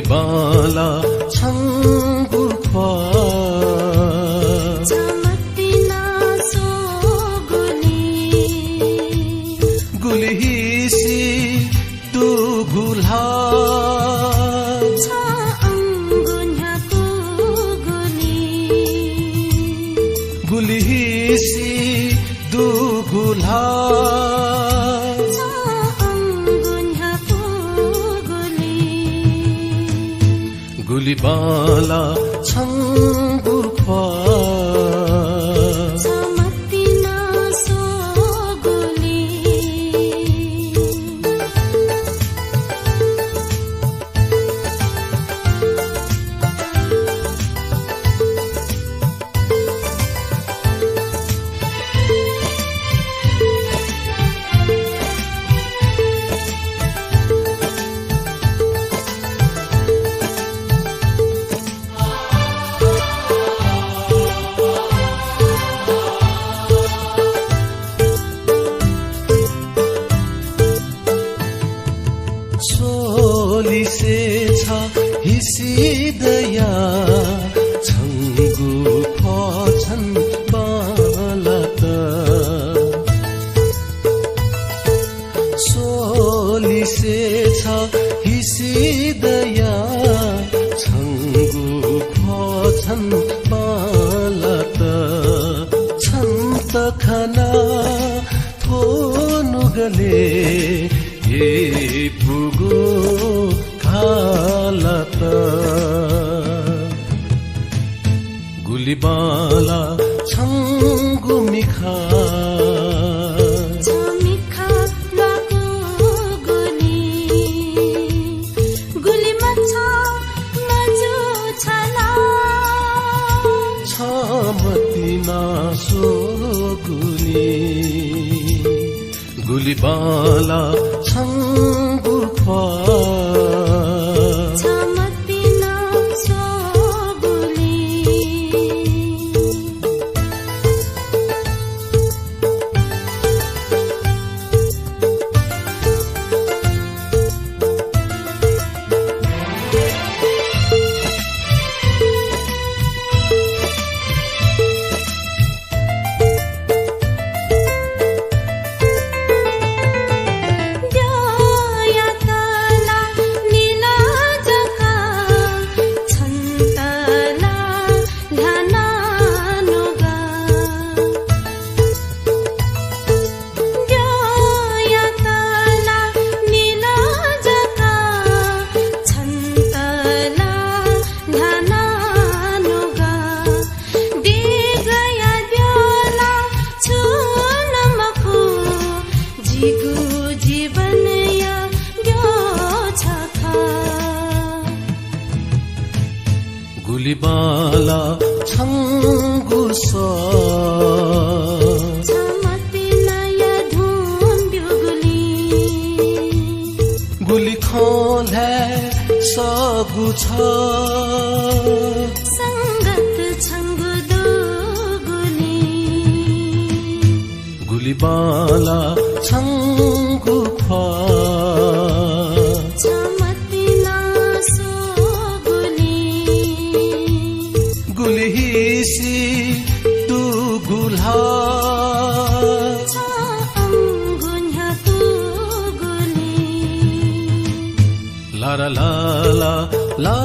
गुलिबाला छंगु ख्वा छमतिना so गुली हिसी तू गुल्हा गुली हिसी दू गुल्हा गुलिबाला छंगु ख्वा छमतिना सो सोली से छा हिसिदया छंगु खोछन बालत सोली से छा हिसिदया छंगु खोछन बालत छन्त खना थोनु गले ये पुगो खालत गुलिबाला छंगु मिखा छमिखा लाको गुली मच्छा मजु छला छमतिना सो गुलिबाला छंगु ख्वा छमतिना सो गुलिबाला छंगु सो छमतिना या धुन गुली खोल है सगु छ संगत छंगु दो गुलिबाला छंगु ख्वा छमतिना सो गुली हिसी तू गुल्हा ला ला ला ला